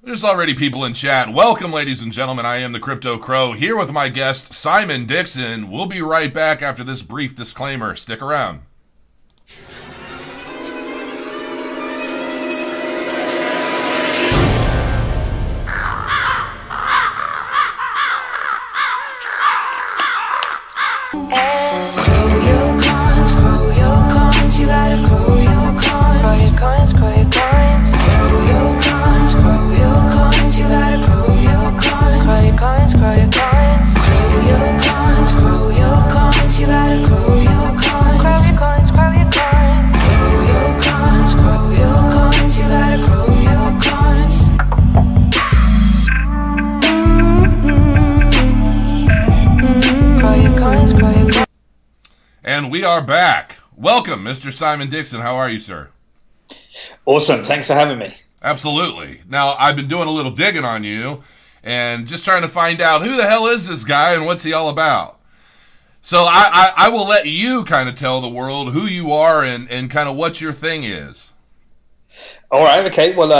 There's already people in chat. Welcome, ladies and gentlemen. I am the Crypto Crow, here with my guest, Simon Dixon. We'll be right back after this brief disclaimer. Stick around. You gotta grow your coins. Grow your coins. Grow your coins. Grow your coins. You gotta grow your coins. Grow your coins. Grow your coins. Grow your coins. You gotta grow your coins. Grow your coins. Grow your coins. Grow your coins. Grow your coins. You gotta grow your coins. Grow your coins. Grow your coins. And we are back. Welcome, Mr. Simon Dixon. How are you, sir? Awesome. Thanks for having me. Absolutely. Now, I've been doing a little digging on you and just trying to find out who the hell is this guy and what's he all about. So I will let you kind of tell the world who you are and kind of what your thing is. All right. Okay. Well,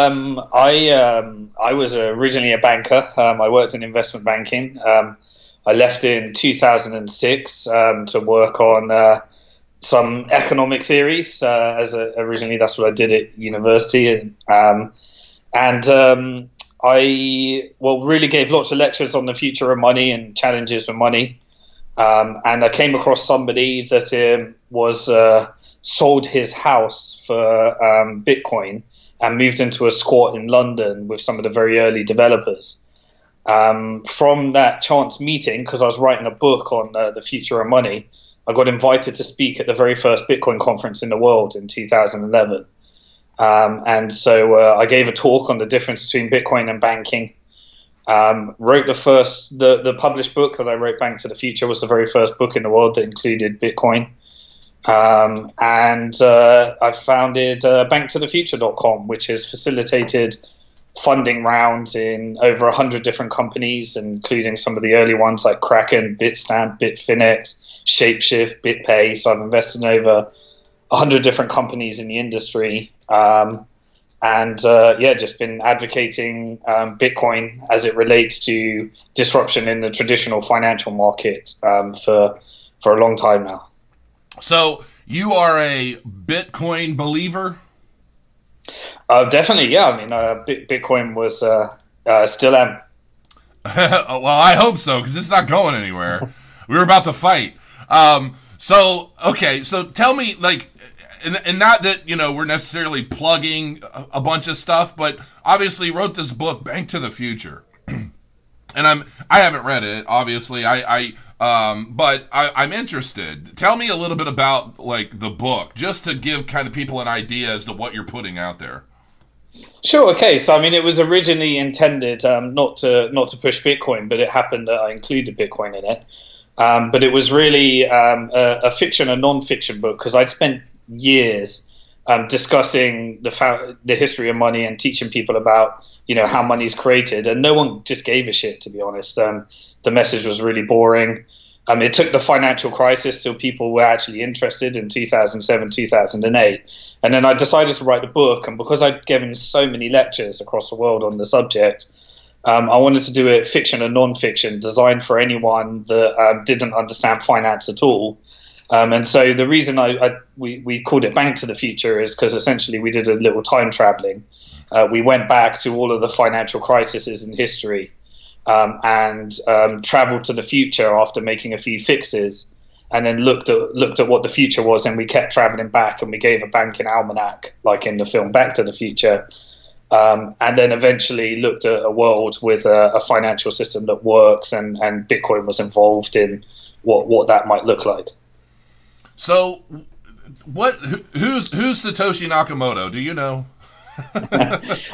I was originally a banker. I worked in investment banking. I left in 2006 to work on some economic theories. Originally, that's what I did at university, and I really gave lots of lectures on the future of money and challenges with money. And I came across somebody that was sold his house for Bitcoin and moved into a squat in London with some of the very early developers. From that chance meeting, because I was writing a book on the future of money, I got invited to speak at the very first Bitcoin conference in the world in 2011. And so I gave a talk on the difference between Bitcoin and banking. Wrote the published book that I wrote, Bank to the Future, was the very first book in the world that included Bitcoin. And I founded BnkToTheFuture.com, which has facilitated funding rounds in over 100 different companies, including some of the early ones like Kraken, Bitstamp, Bitfinex, Shapeshift, BitPay. So I've invested in over 100 different companies in the industry. Just been advocating Bitcoin as it relates to disruption in the traditional financial market for a long time now. So you are a Bitcoin believer? Definitely, yeah. I mean, Bitcoin was still am. Well, I hope so, because it's not going anywhere. We were about to fight. So tell me, like, and not that, we're necessarily plugging a bunch of stuff, but obviously wrote this book, Bank to the Future. And I haven't read it, obviously. But I'm interested. Tell me a little bit about, like, the book, just to give kind of people an idea as to what you're putting out there. Sure. Okay. So, I mean, it was originally intended not to push Bitcoin, but it happened that I included Bitcoin in it. But it was really a fiction and non-fiction book, because I'd spent years discussing the history of money and teaching people about, how money's created, and no one just gave a shit, to be honest. The message was really boring. It took the financial crisis till people were actually interested in 2007, 2008. And then I decided to write a book, and because I'd given so many lectures across the world on the subject, I wanted to do it fiction and non-fiction, designed for anyone that didn't understand finance at all. And so the reason we called it Bank to the Future is because essentially we did a little time traveling. We went back to all of the financial crises in history and traveled to the future after making a few fixes, and then looked at what the future was, and we kept traveling back, and we gave a banking almanac, like in the film Back to the Future. And then eventually looked at a world with a financial system that works, and Bitcoin was involved in what that might look like. So, who's Satoshi Nakamoto? Do you know?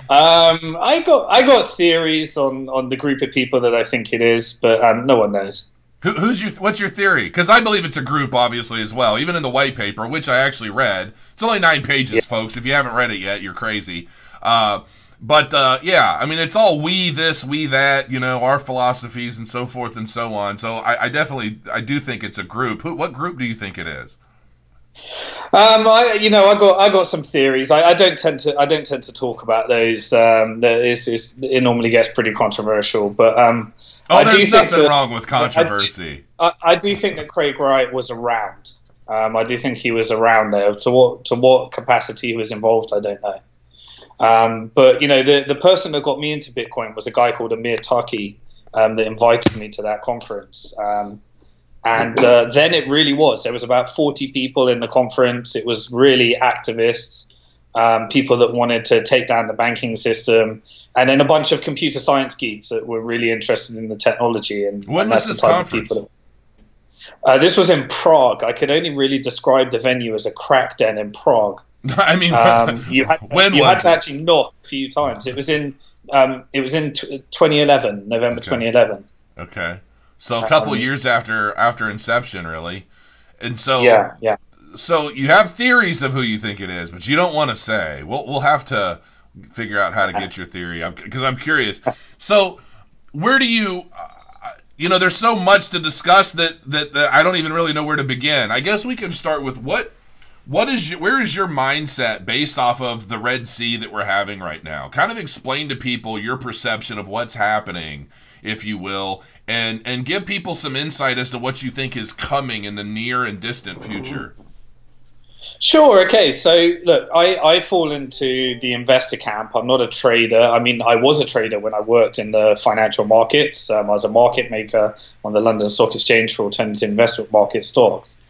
I got theories on the group of people that I think it is, but no one knows. What's your theory? Because I believe it's a group, obviously, as well. Even in the white paper, which I actually read. It's only 9 pages, yeah. Folks. If you haven't read it yet, you're crazy. Yeah, I mean, it's all we this, we that, our philosophies and so forth and so on. So I do think it's a group. What group do you think it is? I got some theories. I don't tend to talk about those. It normally gets pretty controversial, but there's nothing wrong with controversy. I do think that Craig Wright was around. I do think he was around there. To what capacity he was involved, I don't know. But the person that got me into Bitcoin was a guy called Amir Taki that invited me to that conference. And then it really was. There was about 40 people in the conference. It was really activists, people that wanted to take down the banking system, and then a bunch of computer science geeks that were really interested in the technology. And when was this conference? This was in Prague. I could only really describe the venue as a crack den in Prague. I mean, you had to actually knock a few times. It was in 2011, November 2011. Okay. So a couple of years after inception, really. And so yeah. So you have theories of who you think it is, but you don't want to say. We'll have to figure out how to get your theory, because I'm curious. So where do you there's so much to discuss that I don't even really know where to begin. I guess we can start with where is your mindset based off of the Red Sea that we're having right now? Kind of explain to people your perception of what's happening, if you will, and give people some insight as to what you think is coming in the near and distant future. Sure. Okay. So look, I fall into the investor camp. I'm not a trader. I mean, I was a trader when I worked in the financial markets. I was a market maker on the London Stock Exchange for alternative investment market stocks.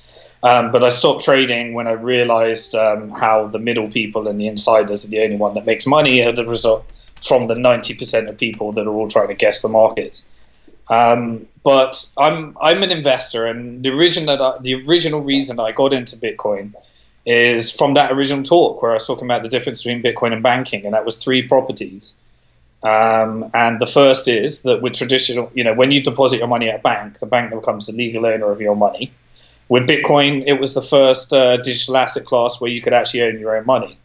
But I stopped trading when I realized how the middle people and the insiders are the only one that makes money as a result from the 90% of people that are all trying to guess the markets. But I'm an investor, and the original reason I got into Bitcoin is from that original talk where I was talking about the difference between Bitcoin and banking, and that was 3 properties. And the first is that with traditional, when you deposit your money at a bank, the bank becomes the legal owner of your money. With Bitcoin, it was the first digital asset class where you could actually own your own money.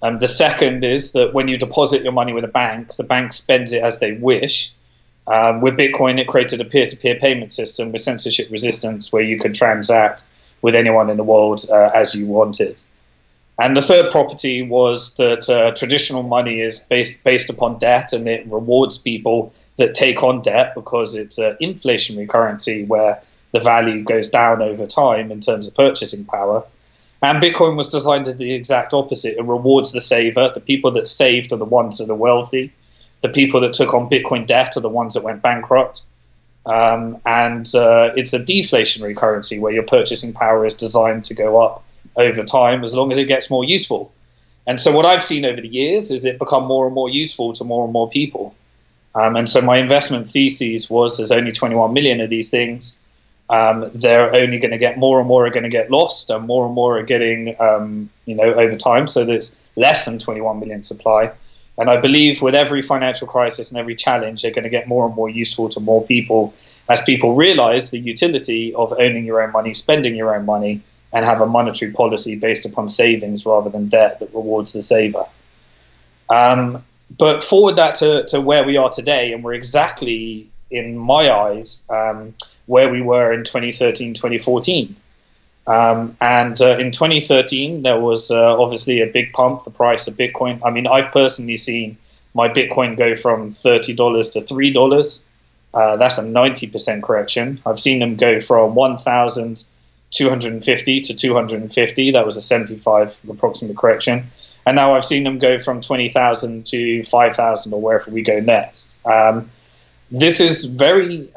The second is that when you deposit your money with a bank, the bank spends it as they wish. With Bitcoin, it created a peer-to-peer payment system with censorship resistance where you could transact with anyone in the world as you wanted. And the third property was that traditional money is based upon debt, and it rewards people that take on debt because it's an inflationary currency where the value goes down over time in terms of purchasing power. And Bitcoin was designed as the exact opposite. It rewards the saver. The people that saved are the ones that are wealthy. The people that took on Bitcoin debt are the ones that went bankrupt. And it's a deflationary currency where your purchasing power is designed to go up over time as long as it gets more useful. And so what I've seen over the years is it become more and more useful to more and more people. And so my investment thesis was there's only 21 million of these things. They're only going to get more and more are going to get lost, and more are getting, over time. So there's less than 21 million supply. And I believe with every financial crisis and every challenge, they're going to get more and more useful to more people as people realize the utility of owning your own money, spending your own money, and have a monetary policy based upon savings rather than debt that rewards the saver. But forward that to where we are today, and we're exactly, in my eyes, where we were in 2013, 2014. In 2013, there was obviously a big pump, the price of Bitcoin. I mean, I've personally seen my Bitcoin go from $30 to $3. That's a 90% correction. I've seen them go from 1,250 to 250. That was a 75 approximate correction. And now I've seen them go from 20,000 to 5,000 or wherever we go next. This is very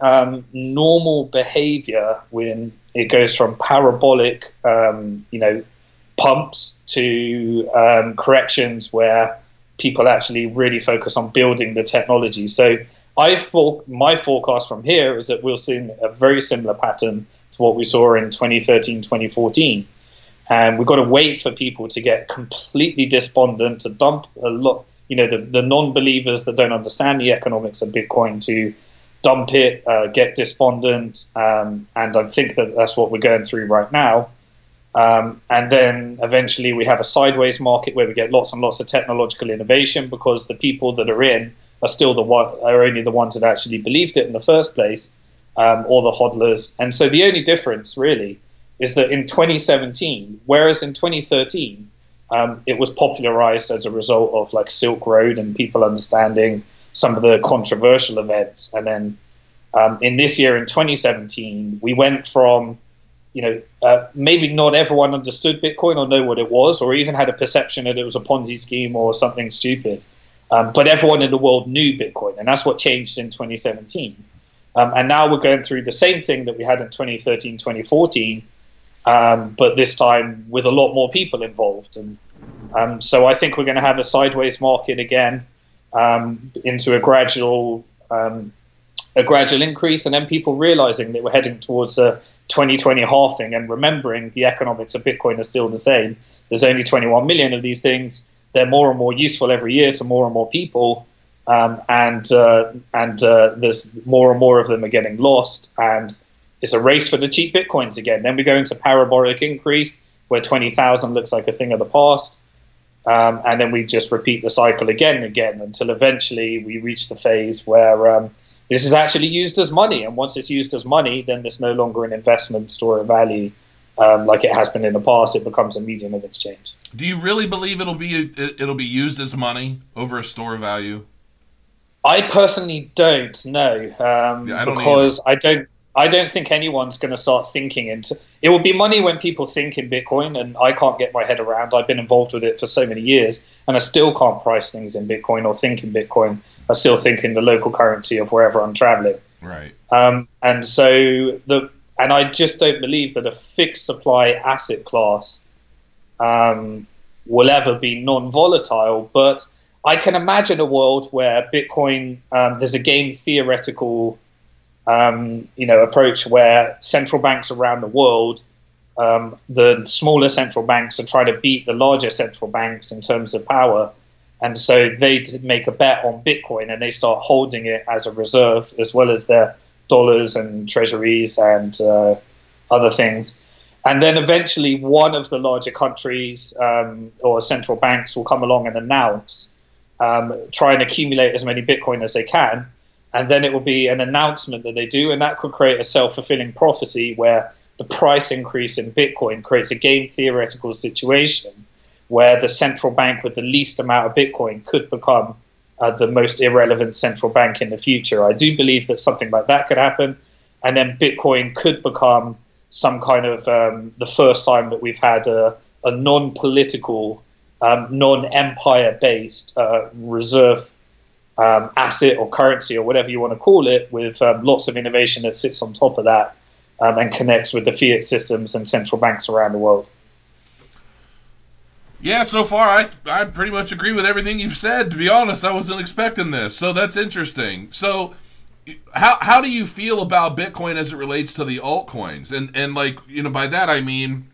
normal behavior when it goes from parabolic, pumps to corrections where people actually really focus on building the technology. So my forecast from here is that we'll see a very similar pattern to what we saw in 2013, 2014. And we've got to wait for people to get completely despondent, to dump a lot, the non-believers that don't understand the economics of Bitcoin, to dump it, get despondent, and I think that that's what we're going through right now. And then eventually we have a sideways market where we get lots and lots of technological innovation because the people that are in are still are only the ones that actually believed it in the first place, or the hodlers. And so the only difference really is that in 2017, whereas in 2013, it was popularized as a result of like Silk Road and people understanding some of the controversial events. And then in this year, in 2017, we went from, maybe not everyone understood Bitcoin or know what it was, or even had a perception that it was a Ponzi scheme or something stupid. But everyone in the world knew Bitcoin, and that's what changed in 2017. And now we're going through the same thing that we had in 2013, 2014, but this time with a lot more people involved. And so I think we're going to have a sideways market again, into a gradual increase, and then people realizing that we're heading towards a 2020 halving, and remembering the economics of Bitcoin are still the same. There's only 21 million of these things. They're more and more useful every year to more and more people. And there's more and more of them are getting lost, and it's a race for the cheap Bitcoins again. Then we go into parabolic increase, where 20,000 looks like a thing of the past, and then we just repeat the cycle again and again until eventually we reach the phase where this is actually used as money. And once it's used as money, then there's no longer an investment, store of value, like it has been in the past. It becomes a medium of exchange. Do you really believe it'll be used as money over a store of value? I personally don't know, because I don't think anyone's going to start thinking into it. Will be money when people think in Bitcoin, and I can't get my head around. I've been involved with it for so many years, and I still can't price things in Bitcoin or think in Bitcoin. I still think in the local currency of wherever I'm traveling. Right. And I just don't believe that a fixed supply asset class will ever be non-volatile, but I can imagine a world where Bitcoin, there's a game theoretical, approach where central banks around the world, the smaller central banks are trying to beat the larger central banks in terms of power. And so they make a bet on Bitcoin, and they start holding it as a reserve, as well as their dollars and treasuries and other things. And then eventually one of the larger countries or central banks will come along and announce, try and accumulate as many Bitcoin as they can, and then it will be an announcement that they do, and that could create a self-fulfilling prophecy where the price increase in Bitcoin creates a game theoretical situation where the central bank with the least amount of Bitcoin could become the most irrelevant central bank in the future. I do believe that something like that could happen, and then Bitcoin could become some kind of the first time that we've had a non-political, non-empire-based reserve asset or currency or whatever you want to call it, with lots of innovation that sits on top of that and connects with the fiat systems and central banks around the world. Yeah, so far I pretty much agree with everything you've said. To be honest, I wasn't expecting this, so that's interesting. So how do you feel about Bitcoin as it relates to the altcoins? And like, by that I mean,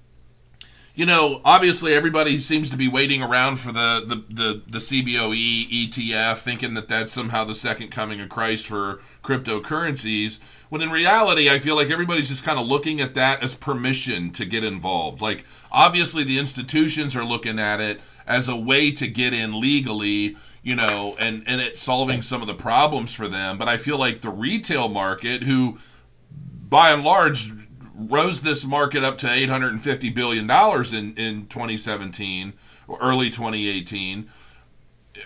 obviously everybody seems to be waiting around for the CBOE ETF, thinking that that's somehow the second coming of Christ for cryptocurrencies, when in reality I feel like everybody's just kind of looking at that as permission to get involved. Like, obviously the institutions are looking at it as a way to get in legally, and it's solving some of the problems for them. But I feel like the retail market, who by and large rose this market up to $850 billion in 2017 or early 2018.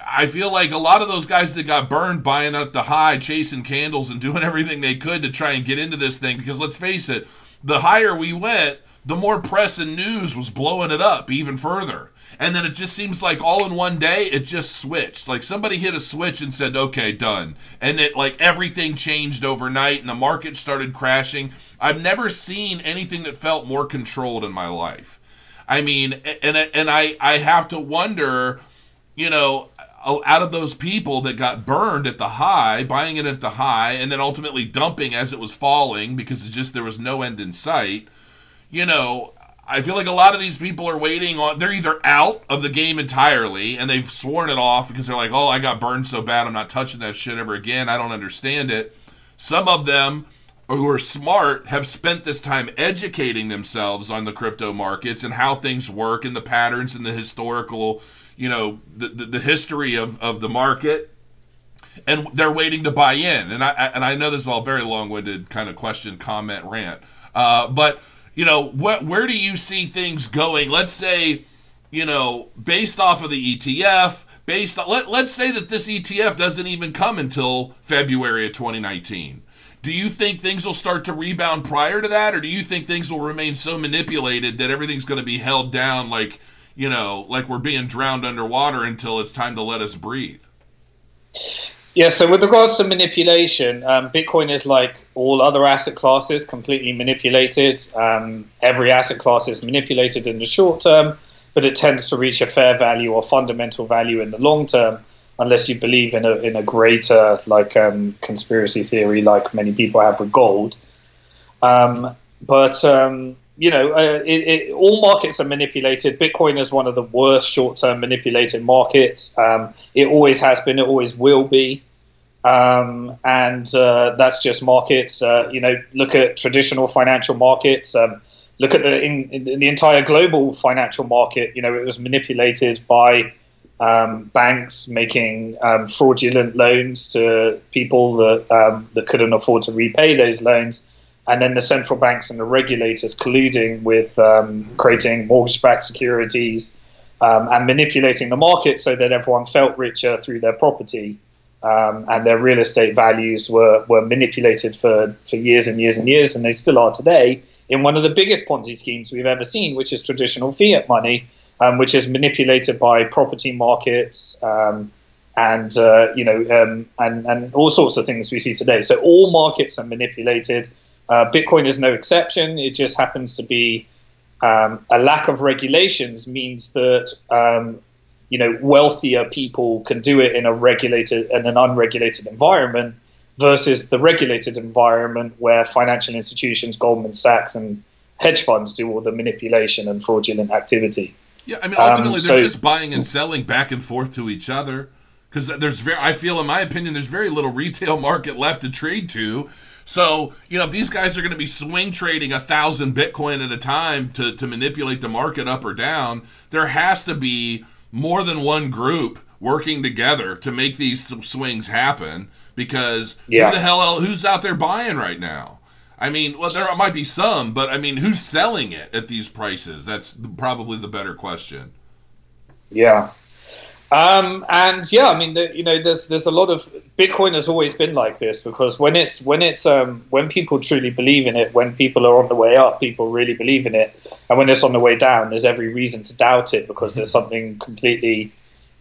I feel like a lot of those guys that got burned buying at the high, chasing candles and doing everything they could to try and get into this thing, because let's face it, the higher we went, the more press and news was blowing it up even further. And then it just seems like all in one day, it just switched. Like somebody hit a switch and said, okay, done. And it like everything changed overnight and the market started crashing. I've never seen anything that felt more controlled in my life. I mean, and I have to wonder, out of those people that got burned at the high, buying it at the high, and then ultimately dumping as it was falling because there was no end in sight, I feel like a lot of these people are waiting on, they're either out of the game entirely and they've sworn it off because they're like, oh, I got burned so bad, I'm not touching that shit ever again, I don't understand it. Some of them who are smart have spent this time educating themselves on the crypto markets and how things work and the patterns and the historical, the history of the market, and they're waiting to buy in. And I know this is all very long-winded kind of question, comment, rant, but you know, where do you see things going? Let's say, you know, based off of the ETF, let's say that this ETF doesn't even come until February of 2019. Do you think things will start to rebound prior to that, or do you think things will remain so manipulated that everything's going to be held down like, you know, like we're being drowned underwater until it's time to let us breathe? Yeah, so with regards to manipulation, Bitcoin is like all other asset classes, completely manipulated. Every asset class is manipulated in the short term, but it tends to reach a fair value or fundamental value in the long term, unless you believe in a greater conspiracy theory, like many people have with gold. You know, all markets are manipulated. Bitcoin is one of the worst short-term manipulated markets. It always has been. It always will be. That's just markets. You know, look at traditional financial markets. Look at the entire global financial market. You know, it was manipulated by banks making fraudulent loans to people that couldn't afford to repay those loans. And then the central banks and the regulators colluding with creating mortgage-backed securities and manipulating the market so that everyone felt richer through their property, and their real estate values were manipulated for years and years and years, and they still are today, in one of the biggest Ponzi schemes we've ever seen, which is traditional fiat money, which is manipulated by property markets and all sorts of things we see today. So all markets are manipulated. Bitcoin is no exception. It just happens to be a lack of regulations means that wealthier people can do it in an unregulated environment versus the regulated environment where financial institutions, Goldman Sachs, and hedge funds do all the manipulation and fraudulent activity. Yeah, I mean, ultimately they're just buying and selling back and forth to each other because I feel, in my opinion, there's very little retail market left to trade to. So, you know, if these guys are going to be swing trading 1,000 Bitcoin at a time to manipulate the market up or down, there has to be more than one group working together to make these swings happen because who's out there buying right now? I mean, well, there might be some, but I mean, who's selling it at these prices? That's probably the better question. Yeah. I mean, there's a lot of Bitcoin has always been like this because when people truly believe in it, when people are on the way up, people really believe in it, and when it's on the way down, there's every reason to doubt it because there's something completely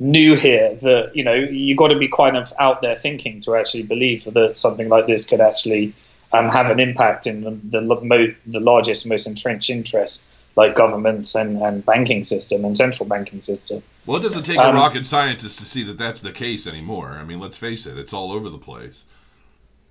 new here that you got to be kind of out there thinking to actually believe that something like this could actually have an impact in the largest, most entrenched interests, like governments and banking system and central banking system. Well, it doesn't take a rocket scientist to see that that's the case anymore. I mean, let's face it, it's all over the place.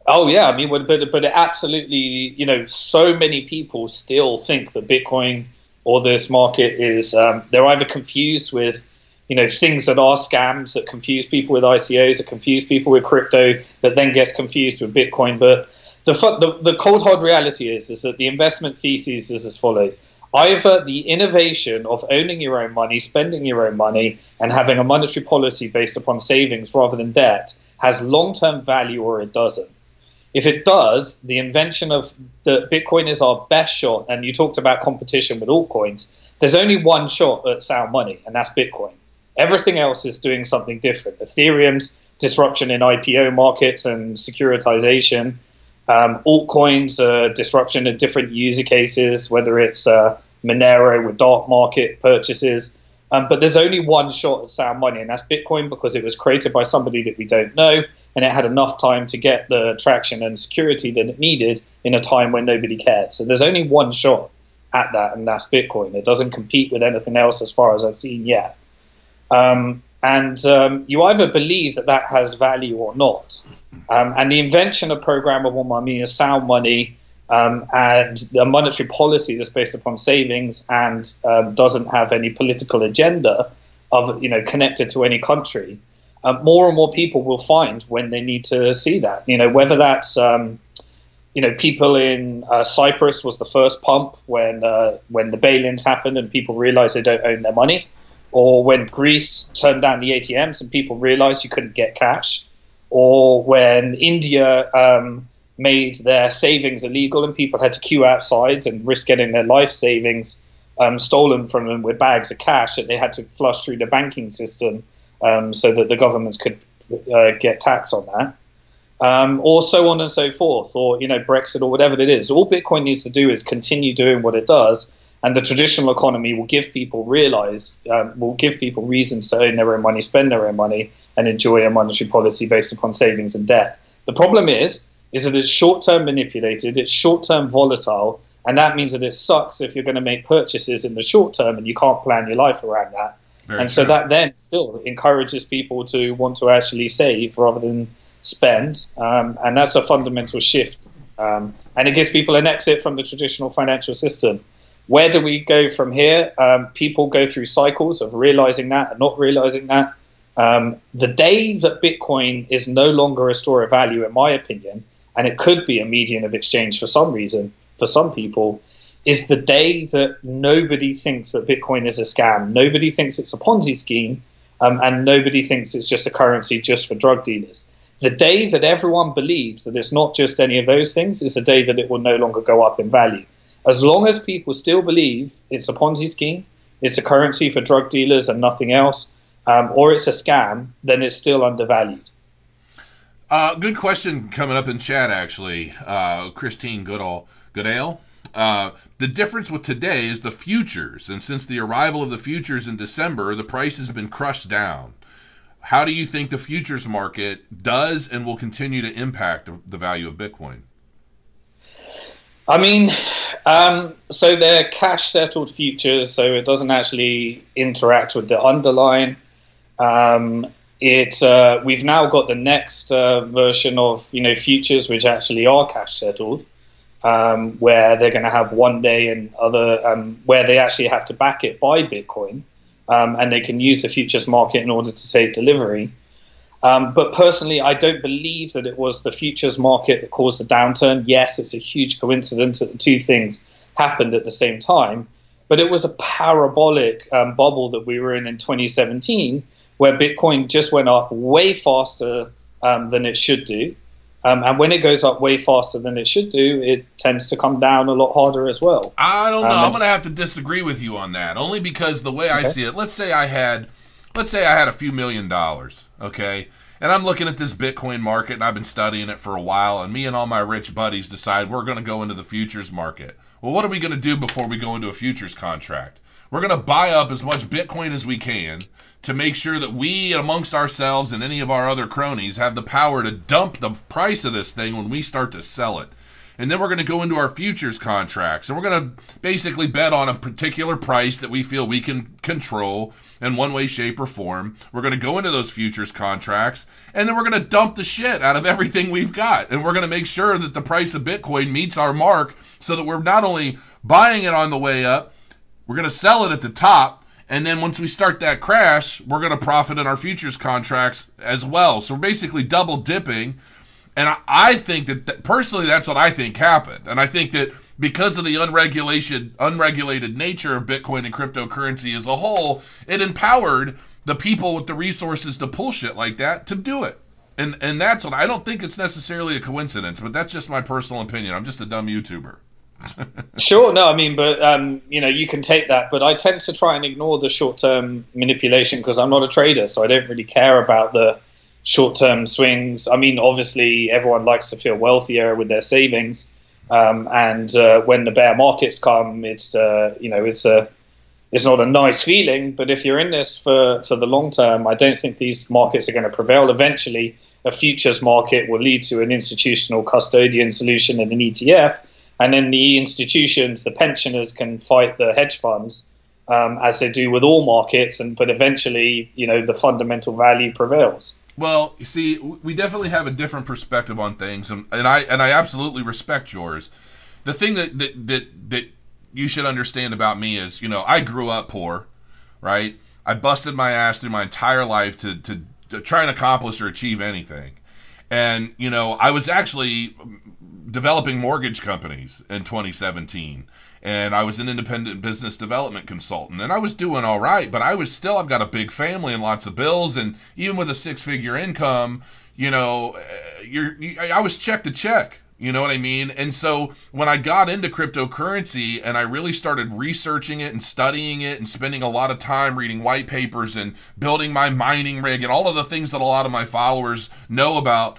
Oh, yeah. I mean, but it absolutely, so many people still think that Bitcoin or this market is, they're either confused with, things that are scams, that confuse people with ICOs, that confuse people with crypto, that then gets confused with Bitcoin. But the cold hard reality is that the investment thesis is as follows. Either the innovation of owning your own money, spending your own money, and having a monetary policy based upon savings rather than debt has long-term value, or it doesn't. If it does, the invention of the Bitcoin is our best shot. And you talked about competition with altcoins. There's only one shot at sound money, and that's Bitcoin. Everything else is doing something different. Ethereum's disruption in IPO markets and securitization. Altcoins, disruption in different user cases, whether it's Monero with dark market purchases. But there's only one shot at sound money, and that's Bitcoin, because it was created by somebody that we don't know, and it had enough time to get the traction and security that it needed in a time when nobody cared. So there's only one shot at that, and that's Bitcoin. It doesn't compete with anything else as far as I've seen yet. You either believe that has value or not. And the invention of programmable money is sound money, and the monetary policy that's based upon savings and doesn't have any political agenda of connected to any country. More and more people will find when they need to see that. Whether that's people in Cyprus was the first pump when the bail-ins happened and people realized they don't own their money, or when Greece turned down the ATMs and people realized you couldn't get cash, or when India made their savings illegal, and people had to queue outside and risk getting their life savings stolen from them with bags of cash that they had to flush through the banking system so that the governments could get tax on that. Or so on and so forth, or Brexit or whatever it is. All Bitcoin needs to do is continue doing what it does, and the traditional economy will give people reasons to own their own money, spend their own money, and enjoy a monetary policy based upon savings and debt. The problem is that it's short-term manipulated, it's short-term volatile, and that means that it sucks if you're going to make purchases in the short term and you can't plan your life around that. So that then still encourages people to want to actually save rather than spend, and that's a fundamental shift. And it gives people an exit from the traditional financial system. Where do we go from here? People go through cycles of realizing that and not realizing that. The day that Bitcoin is no longer a store of value, in my opinion, and it could be a medium of exchange for some reason, for some people, is the day that nobody thinks that Bitcoin is a scam. Nobody thinks it's a Ponzi scheme, and nobody thinks it's just a currency just for drug dealers. The day that everyone believes that it's not just any of those things is the day that it will no longer go up in value. As long as people still believe it's a Ponzi scheme, it's a currency for drug dealers and nothing else, or it's a scam, then it's still undervalued. Good question coming up in chat, actually. Christine Goodale. The difference with today is the futures, and since the arrival of the futures in December, the price has been crushed down. How do you think the futures market does and will continue to impact the value of Bitcoin? I mean, so they're cash-settled futures, so it doesn't actually interact with the underlying. We've now got the next version of futures, which actually are cash-settled, where they're going to have one day and other, where they actually have to back it by Bitcoin, and they can use the futures market in order to take delivery. But personally, I don't believe that it was the futures market that caused the downturn. Yes, it's a huge coincidence that the two things happened at the same time, but it was a parabolic bubble that we were in 2017, where Bitcoin just went up way faster than it should do. And when it goes up way faster than it should do, it tends to come down a lot harder as well. I don't know. I'm going to have to disagree with you on that, only because the way I see it, let's say I had a few $1 million, okay? And I'm looking at this Bitcoin market, and I've been studying it for a while, and me and all my rich buddies decide we're going to go into the futures market. Well, what are we going to do before we go into a futures contract? We're going to buy up as much Bitcoin as we can to make sure that we, amongst ourselves and any of our other cronies, have the power to dump the price of this thing when we start to sell it. And then we're going to go into our futures contracts, and we're going to basically bet on a particular price that we feel we can control in one way, shape, or form. We're going to go into those futures contracts, and then we're going to dump the shit out of everything we've got. And we're going to make sure that the price of Bitcoin meets our mark so that we're not only buying it on the way up, we're going to sell it at the top, and then once we start that crash, we're going to profit in our futures contracts as well. So we're basically double dipping. And I think that personally, that's what I think happened. And I think that because of the unregulated nature of Bitcoin and cryptocurrency as a whole, it empowered the people with the resources to pull shit like that to do it. And that's what I don't think it's necessarily a coincidence, but that's just my personal opinion. I'm just a dumb YouTuber. Sure, no, I mean, but you can take that, but I tend to try and ignore the short-term manipulation because I'm not a trader, so I don't really care about the short-term swings. I mean, obviously, everyone likes to feel wealthier with their savings, and when the bear markets come, it's not a nice feeling. But if you're in this for the long term, I don't think these markets are going to prevail. Eventually, a futures market will lead to an institutional custodian solution and an ETF, and then the institutions, the pensioners, can fight the hedge funds as they do with all markets. But eventually, the fundamental value prevails. Well, you see, we definitely have a different perspective on things, and I absolutely respect yours. The thing that you should understand about me is, I grew up poor, right? I busted my ass through my entire life to try and accomplish or achieve anything. And, I was actually developing mortgage companies in 2017. And I was an independent business development consultant, and I was doing all right, but I've got a big family and lots of bills, and even with a 6-figure income, I was check to check, You know what I mean? And so when I got into cryptocurrency and I really started researching it and studying it and spending a lot of time reading white papers and building my mining rig and all of the things that a lot of my followers know about,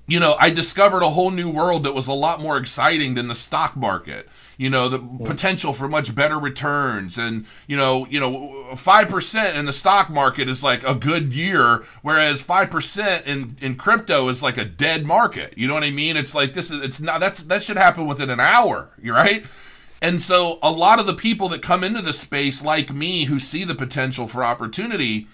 you know, I discovered a whole new world that was a lot more exciting than the stock market. You know, the potential for much better returns, and you know, 5% in the stock market is like a good year, whereas 5% in crypto is like a dead market. You know what I mean? It's like that should happen within an hour. You're right. And so a lot of the people that come into the space like me who see the potential for opportunity,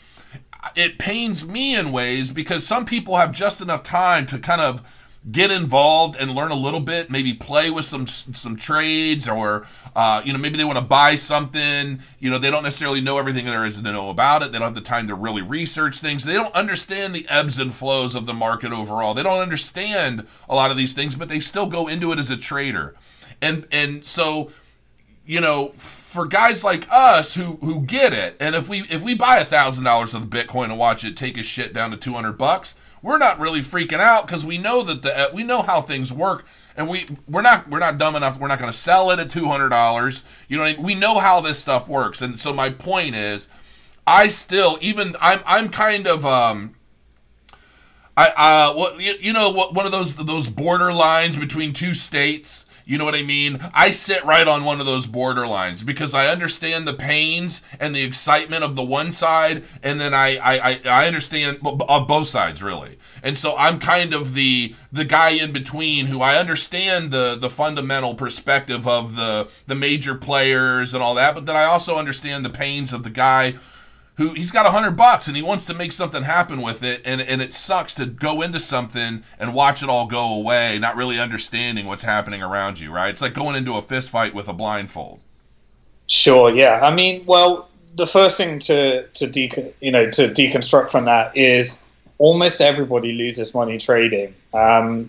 it pains me in ways because some people have just enough time to kind of get involved and learn a little bit, maybe play with some trades, or you know, maybe they want to buy something. You know, they don't necessarily know everything there is to know about it. They don't have the time to really research things. They don't understand the ebbs and flows of the market overall. They don't understand a lot of these things, but they still go into it as a trader. And so, you know, for guys like us who get it, and if we buy $1,000 of the Bitcoin and watch it take a shit down to $200, we're not really freaking out because we know that we know how things work, and we're not dumb enough. We're not going to sell it at $200. You know what I mean? We know how this stuff works, and so my point is, I'm kind of you know what, one of those border lines between two states. You know what I mean? I sit right on one of those borderlines because I understand the pains and the excitement of the one side, and then I understand on both sides, really. And so I'm kind of the guy in between who I understand the fundamental perspective of the major players and all that, but then I also understand the pains of the guy who he's got $100 and he wants to make something happen with it, and it sucks to go into something and watch it all go away, not really understanding what's happening around you, right? It's like going into a fist fight with a blindfold. Sure, yeah. I mean, well, the first thing to deconstruct from that is almost everybody loses money trading.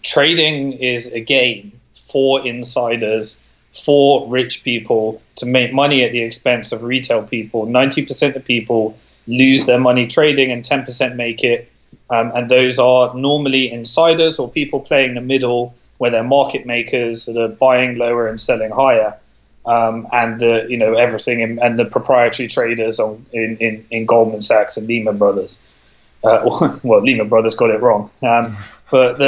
Trading is a game for insiders, for rich people to make money at the expense of retail people. 90% of people lose their money trading and 10% make it. And those are normally insiders or people playing the middle where they're market makers that are buying lower and selling higher. And everything, and the proprietary traders in Goldman Sachs and Lehman Brothers. Well, Lehman Brothers got it wrong. But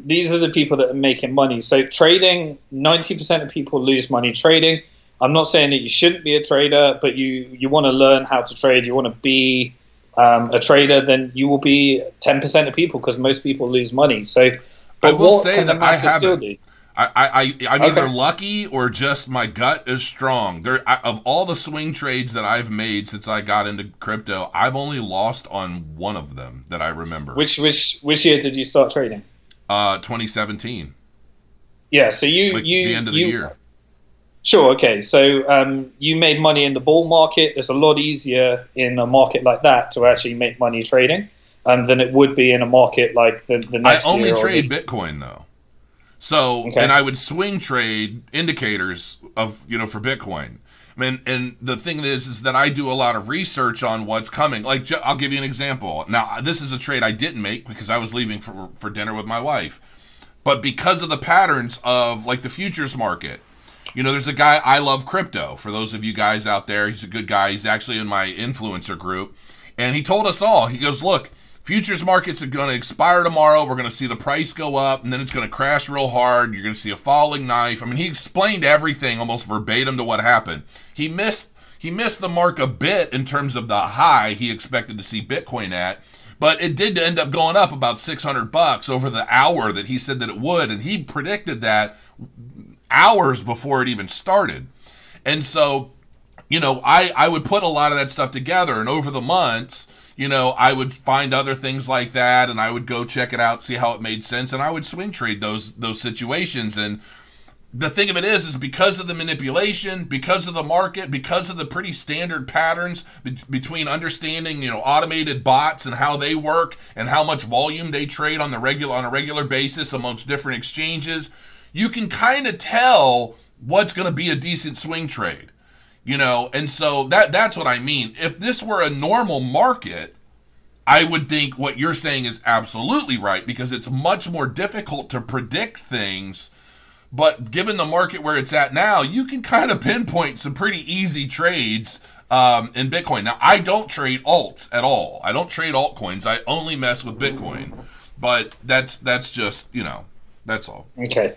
these are the people that are making money. So trading, 90% of people lose money trading. I'm not saying that you shouldn't be a trader, but you want to learn how to trade. You want to be a trader, then you will be 10% of people because most people lose money. So, I will say that I haven't. I'm either lucky or just my gut is strong. Of all the swing trades that I've made since I got into crypto, I've only lost on one of them that I remember. Which year did you start trading? 2017. Yeah, so the end of the year. Sure, okay. So you made money in the bull market. It's a lot easier in a market like that to actually make money trading than it would be in a market like the next year. I only trade Bitcoin though. So, okay. And I would swing trade indicators of, for Bitcoin. I mean, and the thing is that I do a lot of research on what's coming. Like, I'll give you an example. Now, this is a trade I didn't make because I was leaving for dinner with my wife. But because of the patterns of, like, the futures market, there's a guy, I Love Crypto. For those of you guys out there, he's a good guy. He's actually in my influencer group. And he told us all, he goes, look, futures markets are going to expire tomorrow. We're going to see the price go up, and then it's going to crash real hard. You're going to see a falling knife. I mean, he explained everything almost verbatim to what happened. He missed the mark a bit in terms of the high he expected to see Bitcoin at, but it did end up going up about $600 over the hour that he said that it would, and he predicted that hours before it even started. And so, I would put a lot of that stuff together, and over the months, I would find other things like that, and I would go check it out, see how it made sense, and I would swing trade those situations. And the thing of it is because of the manipulation, because of the market, because of the pretty standard patterns between understanding, automated bots and how they work and how much volume they trade on a regular basis amongst different exchanges, you can kind of tell what's going to be a decent swing trade. And so that's what I mean. If this were a normal market, I would think what you're saying is absolutely right, because it's much more difficult to predict things. But given the market where it's at now, you can kind of pinpoint some pretty easy trades in Bitcoin. Now, I don't trade alts at all. I don't trade altcoins. I only mess with Bitcoin. But that's just, that's all. Okay.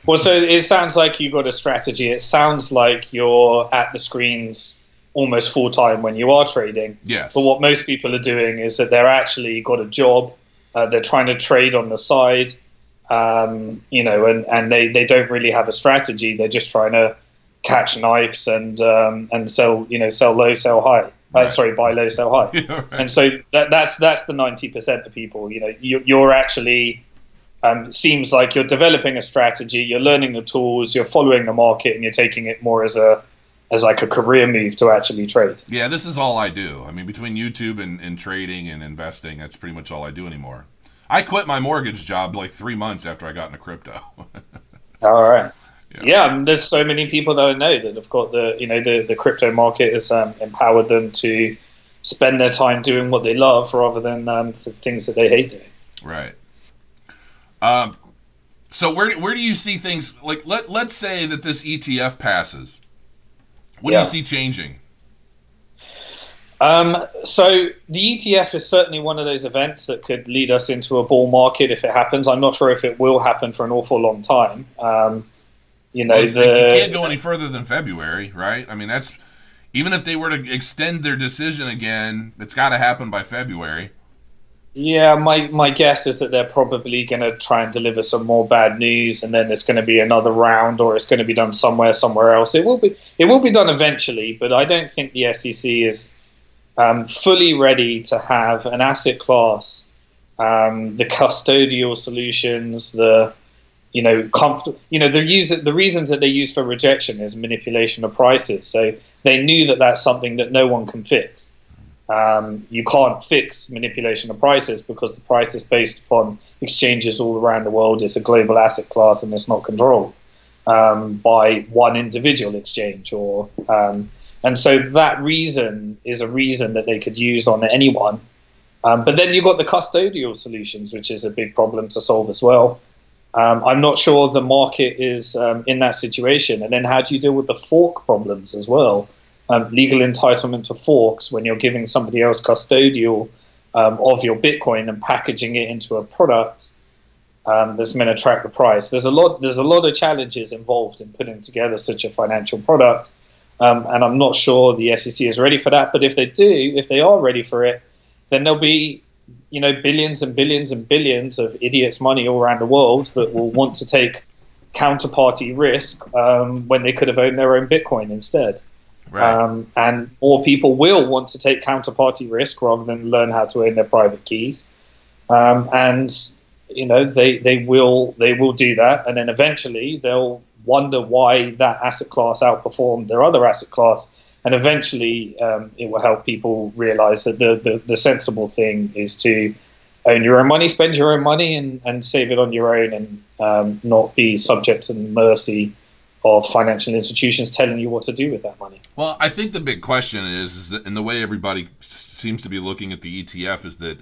Well, so it sounds like you've got a strategy. It sounds like you're at the screens almost full time when you are trading. Yes. But what most people are doing is that they're actually got a job. They're trying to trade on the side. And they don't really have a strategy. They're just trying to catch knives and sell, sell low, sell high. Right. Buy low, sell high. Yeah, right. And so that's the 90% of people. You're actually seems like you're developing a strategy. You're learning the tools. You're following the market, and you're taking it more as like a career move to actually trade. Yeah, this is all I do. I mean, between YouTube and trading and investing, that's pretty much all I do anymore. I quit my mortgage job like 3 months after I got into crypto. All right. Yeah. There's so many people that I know that have got the crypto market has empowered them to spend their time doing what they love rather than things that they hate doing. Right. So where do you see things, like let's say that this ETF passes? What do you see changing? So the ETF is certainly one of those events that could lead us into a bull market if it happens. I'm not sure if it will happen for an awful long time. You can't go any further than February, right? I mean, that's, even if they were to extend their decision again, it's got to happen by February. Yeah, my guess is that they're probably going to try and deliver some more bad news, and then there's going to be another round, or it's going to be done somewhere else. It will be done eventually, but I don't think the SEC is fully ready to have an asset class, the custodial solutions, the reasons that they use for rejection is manipulation of prices. So they knew that that's something that no one can fix. You can't fix manipulation of prices because the price is based upon exchanges all around the world. It's a global asset class, and it's not controlled by one individual exchange. And so that reason is a reason that they could use on anyone. But then you've got the custodial solutions, which is a big problem to solve as well. I'm not sure the market is in that situation. And then how do you deal with the fork problems as well? Legal entitlement to forks when you're giving somebody else custodial of your Bitcoin and packaging it into a product that's meant to track the price. There's a lot of challenges involved in putting together such a financial product, and I'm not sure the SEC is ready for that. But if they are ready for it, then there'll be billions and billions and billions of idiots' money all around the world that will want to take counterparty risk when they could have owned their own Bitcoin instead. Right. And more people will want to take counterparty risk rather than learn how to own their private keys. And they will do that, and then eventually they'll wonder why that asset class outperformed their other asset class, and eventually it will help people realize that the sensible thing is to own your own money, spend your own money, and save it on your own, and not be subject to the mercy of financial institutions telling you what to do with that money. Well, I think the big question is that, and the way everybody seems to be looking at the ETF, is that,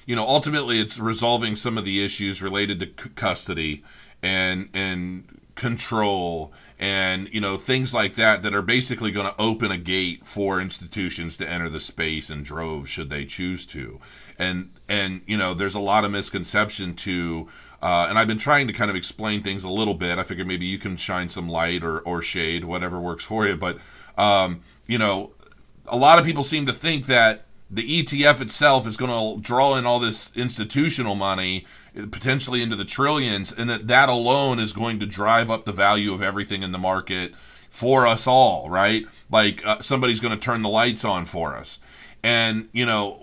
ultimately it's resolving some of the issues related to custody and control and, things like that are basically going to open a gate for institutions to enter the space in droves should they choose to. And there's a lot of misconception to, and I've been trying to kind of explain things a little bit. I figure maybe you can shine some light or shade, whatever works for you. But, a lot of people seem to think that the ETF itself is going to draw in all this institutional money, potentially into the trillions, and that alone is going to drive up the value of everything in the market for us all, right? Like somebody's going to turn the lights on for us. And,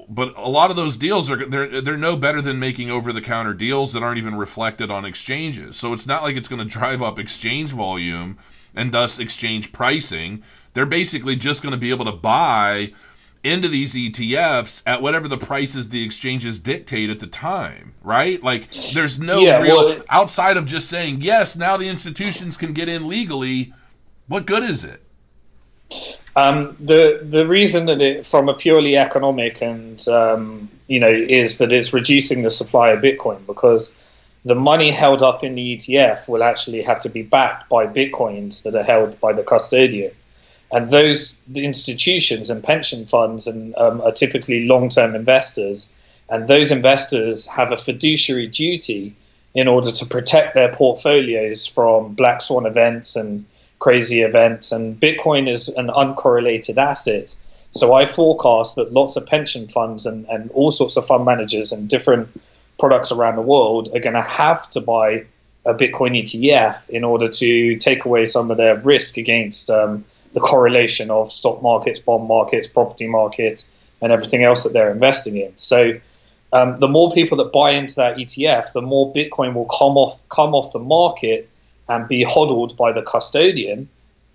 but a lot of those deals they're no better than making over-the-counter deals that aren't even reflected on exchanges. So it's not like it's going to drive up exchange volume and thus exchange pricing. They're basically just going to be able to buy into these ETFs at whatever the prices the exchanges dictate at the time, right? Like there's no outside of just saying, yes, now the institutions can get in legally. What good is it? The reason that it, from a purely economic and is that it's reducing the supply of Bitcoin, because the money held up in the ETF will actually have to be backed by Bitcoins that are held by the custodian, and those institutions and pension funds are typically long-term investors, and those investors have a fiduciary duty in order to protect their portfolios from black swan events and crazy events, and Bitcoin is an uncorrelated asset. So I forecast that lots of pension funds and all sorts of fund managers and different products around the world are going to have to buy a Bitcoin ETF in order to take away some of their risk against the correlation of stock markets, bond markets, property markets, and everything else that they're investing in. So the more people that buy into that ETF, the more Bitcoin will come off the market and be hodled by the custodian,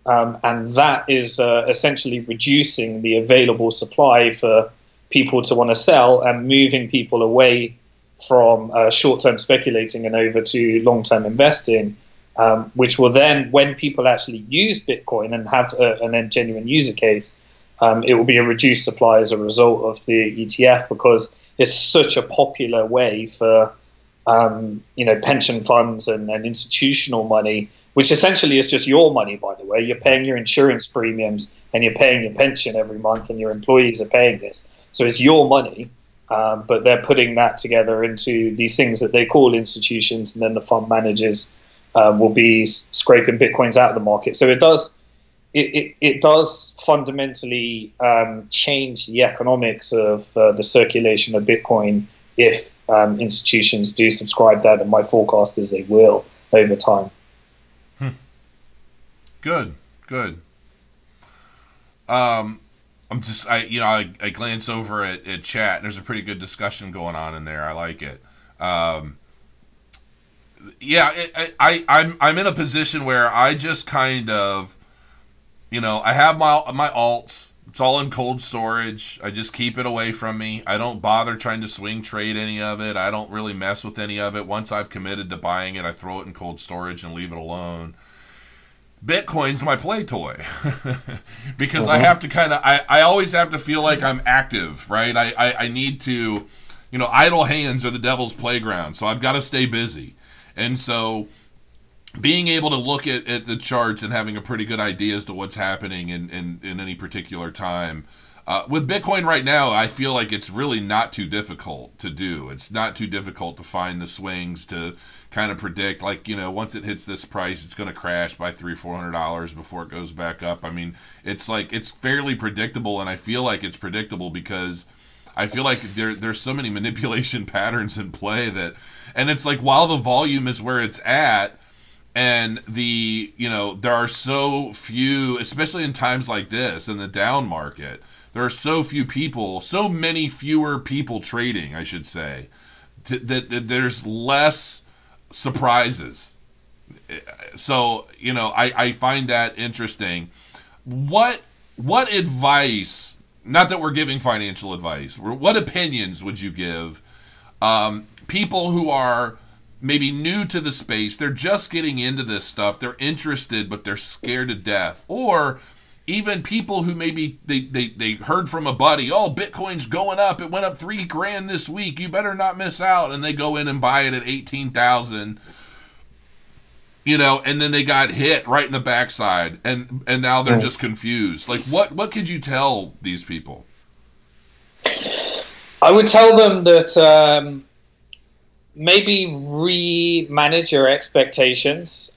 and that is essentially reducing the available supply for people to want to sell and moving people away from short-term speculating and over to long-term investing, which will then, when people actually use Bitcoin and have a genuine user case, it will be a reduced supply as a result of the ETF, because it's such a popular way for pension funds and institutional money, which essentially is just your money, by the way. You're paying your insurance premiums and you're paying your pension every month, and your employees are paying this. So it's your money, but they're putting that together into these things that they call institutions, and then the fund managers will be scraping Bitcoins out of the market. So it does fundamentally change the economics of the circulation of Bitcoin if institutions do subscribe that, and my forecast is they will over time. Good. I glance over at chat, and there's a pretty good discussion going on in there. I like it. I'm in a position where I just kind of, I have my alts. It's all in cold storage. I just keep it away from me. I don't bother trying to swing trade any of it. I don't really mess with any of it. Once I've committed to buying it, I throw it in cold storage and leave it alone. Bitcoin's my play toy because I have to I always have to feel like I'm active, right? I need to, idle hands are the devil's playground. So I've got to stay busy. And so being able to look at the charts and having a pretty good idea as to what's happening in any particular time. With Bitcoin right now, I feel like it's really not too difficult to do. It's not too difficult to find the swings, to kind of predict, like, once it hits this price, it's going to crash by $300-400 before it goes back up. I mean, it's fairly predictable, and I feel like it's predictable because I feel like there's so many manipulation patterns in play that, and it's like, while the volume is where it's at, and there are so few, especially in times like this, in the down market, there are so many fewer people trading, I should say, that there's less surprises. So, I find that interesting. What advice, not that we're giving financial advice, what opinions would you give people who are maybe new to the space, they're just getting into this stuff, they're interested, but they're scared to death, or even people who maybe they heard from a buddy, oh, Bitcoin's going up, it went up $3,000 this week, you better not miss out, and they go in and buy it at 18,000, and then they got hit right in the backside, and now they're just confused. Like, what could you tell these people? I would tell them that maybe re-manage your expectations.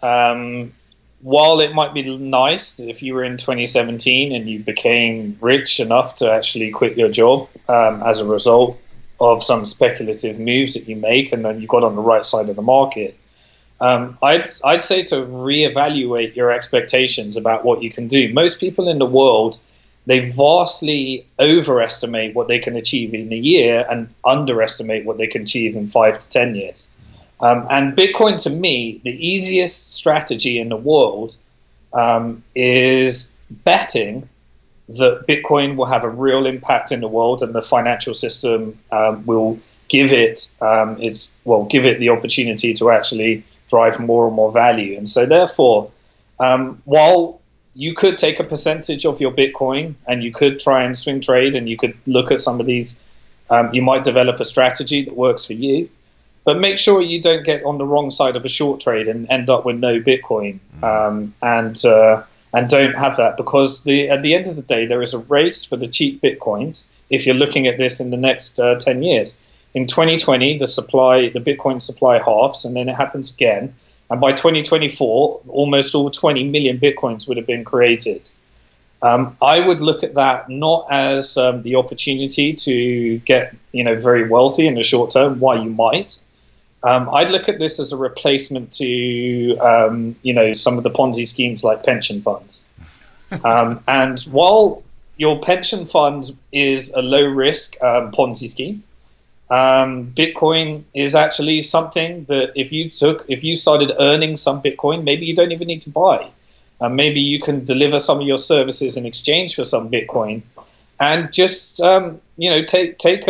While it might be nice if you were in 2017 and you became rich enough to actually quit your job as a result of some speculative moves that you make, and then you got on the right side of the market, I'd say to reevaluate your expectations about what you can do. Most people in the world, they vastly overestimate what they can achieve in a year and underestimate what they can achieve in 5 to 10 years. And Bitcoin, to me, the easiest strategy in the world is betting that Bitcoin will have a real impact in the world, and the financial system will give it the opportunity to actually drive more and more value. And so, therefore, while you could take a percentage of your Bitcoin and you could try and swing trade, and you could look at some of these. You might develop a strategy that works for you, but make sure you don't get on the wrong side of a short trade and end up with no Bitcoin, and don't have that, because at the end of the day, there is a race for the cheap Bitcoins. If you're looking at this in the next 10 years, in 2020, the Bitcoin supply halves, and then it happens again. And by 2024, almost all 20 million Bitcoins would have been created. I would look at that not as the opportunity to get very wealthy in the short term, why you might. I'd look at this as a replacement to some of the Ponzi schemes like pension funds. And while your pension fund is a low-risk Ponzi scheme, Bitcoin is actually something that if you started earning some Bitcoin, maybe you don't even need to buy. Maybe you can deliver some of your services in exchange for some Bitcoin, and just take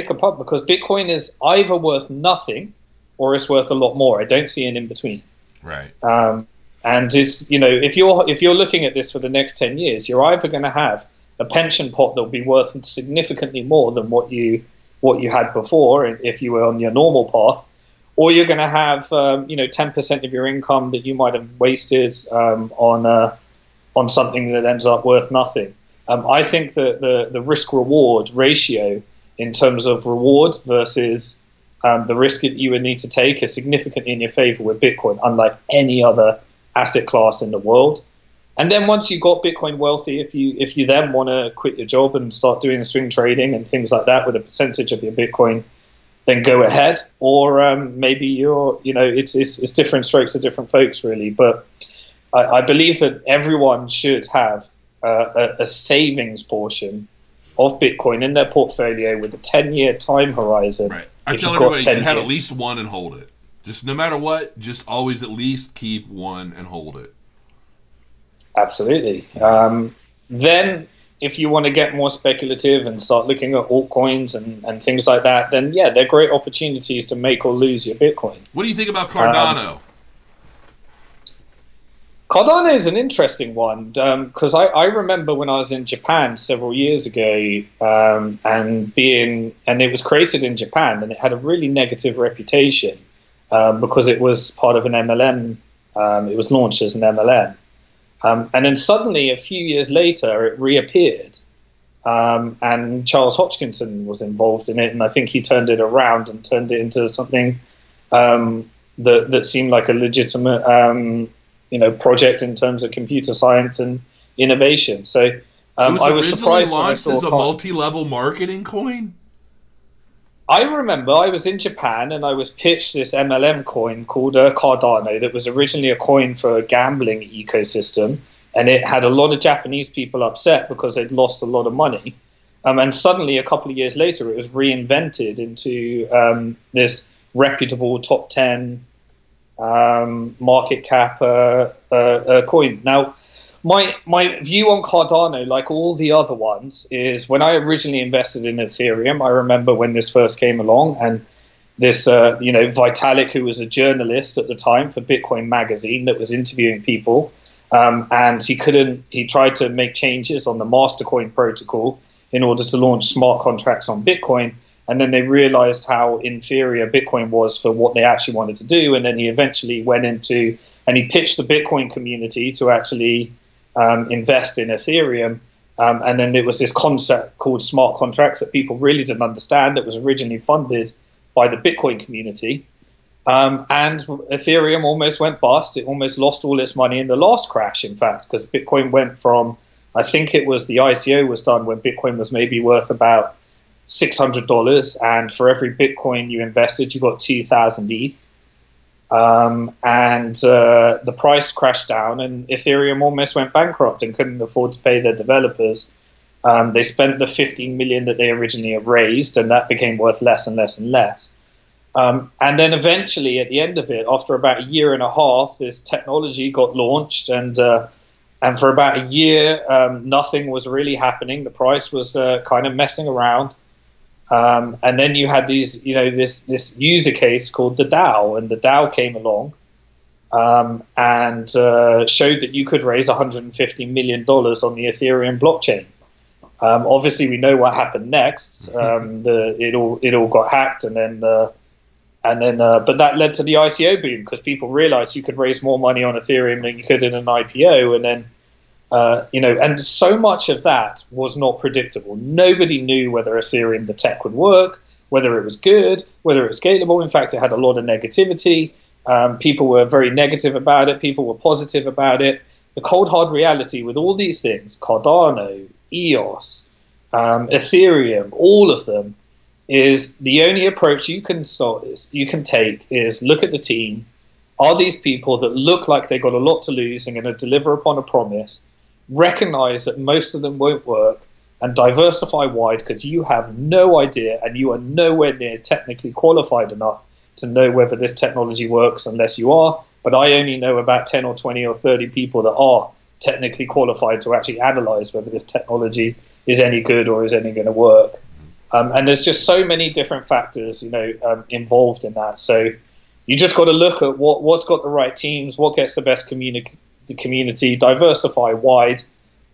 a punt, because Bitcoin is either worth nothing or it's worth a lot more. I don't see an in between. Right. And it's if you're looking at this for the next 10 years, you're either going to have a pension pot that will be worth significantly more than what you had before if you were on your normal path, or you're going to have 10% of your income that you might have wasted on something that ends up worth nothing. I think that the risk reward ratio in terms of reward versus the risk that you would need to take is significantly in your favor with Bitcoin, unlike any other asset class in the world. And then once you got Bitcoin wealthy, if you then want to quit your job and start doing swing trading and things like that with a percentage of your Bitcoin, then go ahead. Or maybe it's different strokes for different folks, really. But I believe that everyone should have a savings portion of Bitcoin in their portfolio with a 10-year time horizon. Right. I tell everybody you should have at least one and hold it. Just no matter what, just always at least keep one and hold it. Absolutely. Then if you want to get more speculative and start looking at altcoins and things like that, then yeah, they're great opportunities to make or lose your Bitcoin. What do you think about Cardano? Cardano is an interesting one, because I remember when I was in Japan several years ago, and it was created in Japan, and it had a really negative reputation because it was part of an MLM. It was launched as an MLM. And then suddenly, a few years later, it reappeared, and Charles Hopkinson was involved in it, and I think he turned it around and turned it into something that seemed like a legitimate project in terms of computer science and innovation. So I was surprised when I saw as a multi-level marketing coin. I remember I was in Japan and I was pitched this MLM coin called Cardano that was originally a coin for a gambling ecosystem, and it had a lot of Japanese people upset because they'd lost a lot of money. And suddenly, a couple of years later, it was reinvented into this reputable top 10 market cap coin. Now, my view on Cardano, like all the other ones, is when I originally invested in Ethereum, I remember when this first came along, and this Vitalik, who was a journalist at the time for Bitcoin magazine that was interviewing people, and he tried to make changes on the Mastercoin protocol in order to launch smart contracts on Bitcoin, and then they realized how inferior Bitcoin was for what they actually wanted to do, and then he eventually went into, and he pitched the Bitcoin community to actually invest in Ethereum, and then there was this concept called smart contracts that people really didn't understand, that was originally funded by the Bitcoin community, and Ethereum almost went bust. It almost lost all its money in the last crash, in fact, because Bitcoin went from, I think it was the ICO was done when Bitcoin was maybe worth about $600, and for every Bitcoin you invested, you got 2,000 ETH. And the price crashed down, and Ethereum almost went bankrupt and couldn't afford to pay their developers. They spent the 15 million that they originally raised, and that became worth less and less and less. And then eventually, at the end of it, after about a year and a half, this technology got launched, and for about a year, nothing was really happening. The price was kind of messing around. And then you had these, this user case called the DAO, and the DAO came along, and showed that you could raise $150 million on the Ethereum blockchain. Obviously, we know what happened next. It all got hacked, and then but that led to the ICO boom because people realized you could raise more money on Ethereum than you could in an IPO, and then and so much of that was not predictable. Nobody knew whether Ethereum, the tech, would work, whether it was good, whether it was scalable. In fact, it had a lot of negativity. People were very negative about it. People were positive about it. The cold, hard reality with all these things, Cardano, EOS, Ethereum, all of them, is the only approach you can take is look at the team. Are these people that look like they've got a lot to lose and going to deliver upon a promise? Recognize that most of them won't work and diversify wide because you have no idea and you are nowhere near technically qualified enough to know whether this technology works unless you are. But I only know about 10 or 20 or 30 people that are technically qualified to actually analyze whether this technology is any good or is any going to work. And there's just so many different factors, involved in that. So you just got to look at what's got the right teams, what gets the best community, diversify wide.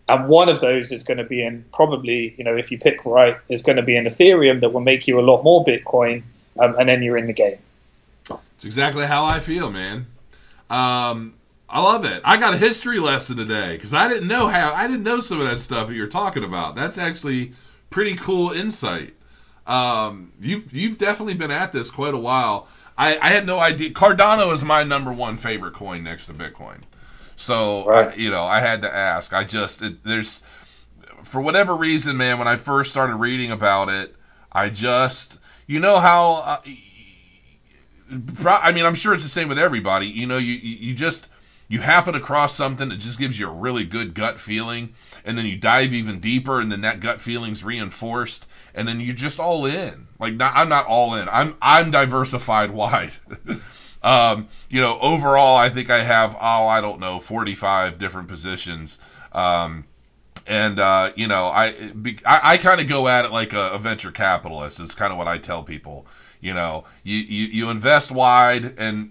And one of those is going to be in probably, if you pick right, is going to be an Ethereum that will make you a lot more Bitcoin, and then you're in the game. It's exactly how I feel, man. I love it. I got a history lesson today because I didn't know some of that stuff that you're talking about. That's actually pretty cool insight. You've definitely been at this quite a while. I had no idea. Cardano is my number one favorite coin next to Bitcoin. So, right. I had to ask. There's, for whatever reason, man, when I first started reading about it, how, I'm sure it's the same with everybody. You happen across something that just gives you a really good gut feeling, and then you dive even deeper, and then that gut feeling's reinforced, and then you're just all in. I'm not all in. I'm diversified wide. Overall, I think I have, 45 different positions. I kind of go at it like a venture capitalist. It's kind of what I tell people. You invest wide, and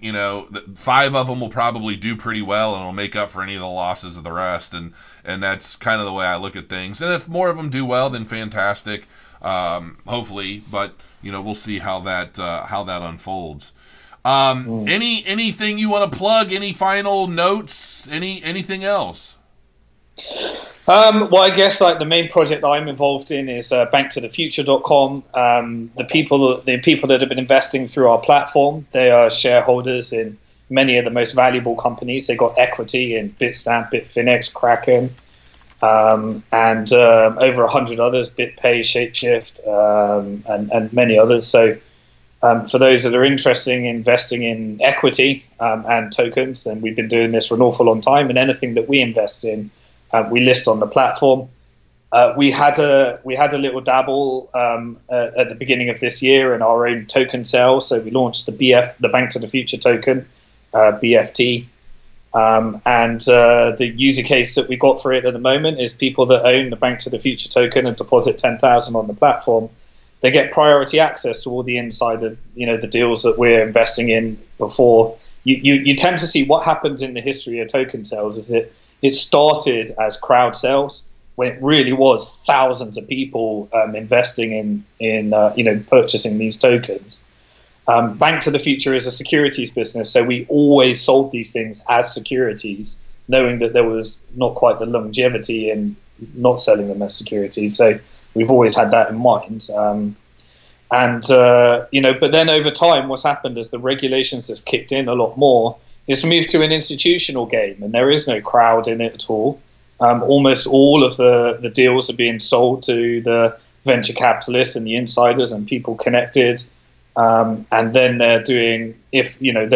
5 of them will probably do pretty well, and it'll make up for any of the losses of the rest. And that's kind of the way I look at things. And if more of them do well, then fantastic. Hopefully, but we'll see how that unfolds. Anything you want to plug? Any final notes? Anything else? Well, I guess the main project that I'm involved in is BnkToTheFuture.com. The people that have been investing through our platform, they are shareholders in many of the most valuable companies. They got equity in Bitstamp, Bitfinex, Kraken, and over 100 others, BitPay, Shapeshift, and many others. So for those that are interested in investing in equity and tokens, and we've been doing this for an awful long time, and anything that we invest in, we list on the platform. We had a little dabble at the beginning of this year in our own token sale. So we launched the Bank to the Future token, BFT. And the user case that we got for it at the moment is people that own the Bank to the Future token and deposit 10,000 on the platform. They get priority access to all the insider, the deals that we're investing in before. You tend to see what happens in the history of token sales is it started as crowd sales when it really was thousands of people investing in purchasing these tokens. Bank to the Future is a securities business, so we always sold these things as securities, knowing that there was not quite the longevity in not selling them as securities. So we've always had that in mind. But then over time, what's happened as the regulations have kicked in a lot more is moved to an institutional game, and there is no crowd in it at all. Almost all of the deals are being sold to the venture capitalists and the insiders and people connected. And then they're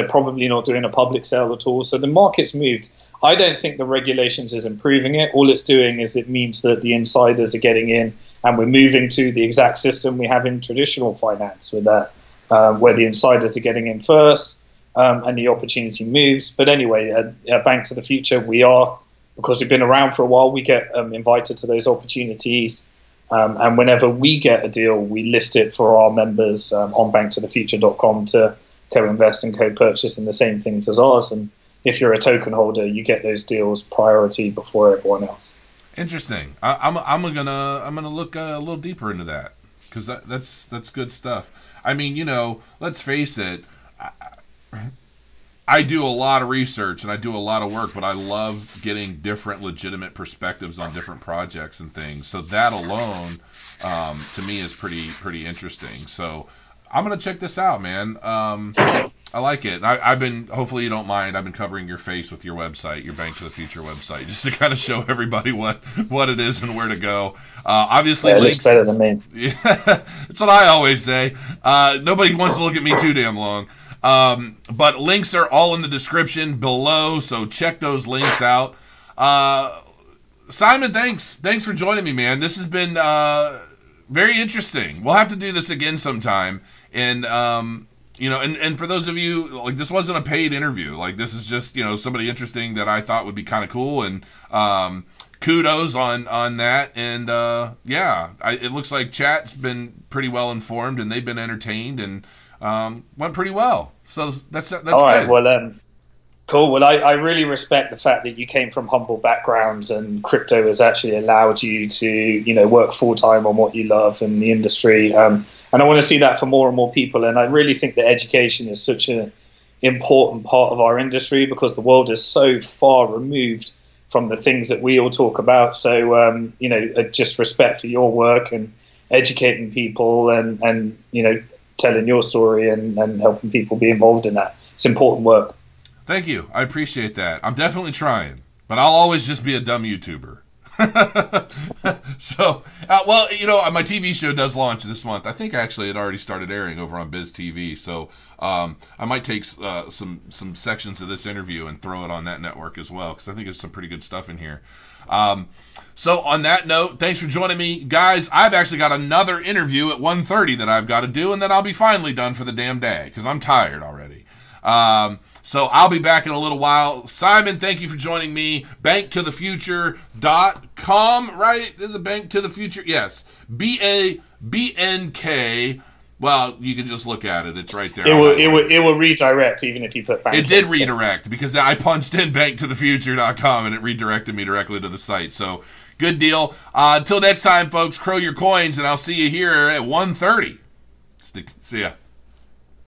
probably not doing a public sale at all. So the market's moved. I don't think the regulations is improving it. All it's doing is it means that the insiders are getting in, and we're moving to the exact system we have in traditional finance with that, where the insiders are getting in first, and the opportunity moves. But anyway, at Bank to the Future, because we've been around for a while, we get invited to those opportunities. And whenever we get a deal, we list it for our members on BnkToTheFuture.com to co-invest and co-purchase in the same things as ours. And if you're a token holder, you get those deals priority before everyone else. Interesting. I'm gonna look a little deeper into that, because that's good stuff. I mean, you know, let's face it. I do a lot of research and I do a lot of work, but I love getting different legitimate perspectives on different projects and things. So that alone, to me, is pretty interesting. So I'm gonna check this out, man. I like it. I've been, hopefully you don't mind, I've been covering your face with your website, your Bank to the Future website, just to kind of show everybody what it is and where to go. Obviously, yeah, it links, looks better than me. Yeah, that's what I always say. Nobody wants to look at me too damn long. But links are all in the description below, so check those links out. Simon, thanks for joining me, man. This has been very interesting. We'll have to do this again sometime. And you know, and for those of you, like, this wasn't a paid interview. Like, this is just, you know, somebody interesting that I thought would be kind of cool. And kudos on that. And yeah, it looks like chat's been pretty well informed, and they've been entertained, and went pretty well. So that's all right. Good. Well, cool. Well, I really respect the fact that you came from humble backgrounds, and crypto has actually allowed you to, you know, work full time on what you love in the industry. And I want to see that for more and more people. And I really think that education is such an important part of our industry, because the world is so far removed from the things that we all talk about. So, you know, just respect for your work and educating people, and you know, telling your story and helping people be involved in that. It's important work. Thank you. I appreciate that. I'm definitely trying, but I'll always just be a dumb YouTuber. So, well, you know, my TV show does launch this month. I think actually it already started airing over on Biz TV. So I might take some sections of this interview and throw it on that network as well, because I think there's some pretty good stuff in here. So on that note, thanks for joining me, guys. I've actually got another interview at 1:30 that I've got to do, and then I'll be finally done for the damn day, because I'm tired already. So I'll be back in a little while. Simon, thank you for joining me. BnkToTheFuture.com, right? There's a Bank to the Future. Yes. BNK. Well, you can just look at it. It's right there. It will redirect even if you put bank. It did redirect, because I punched in BnkToTheFuture.com and it redirected me directly to the site. So good deal. Until next time, folks, crow your coins, and I'll see you here at 1:30. See ya.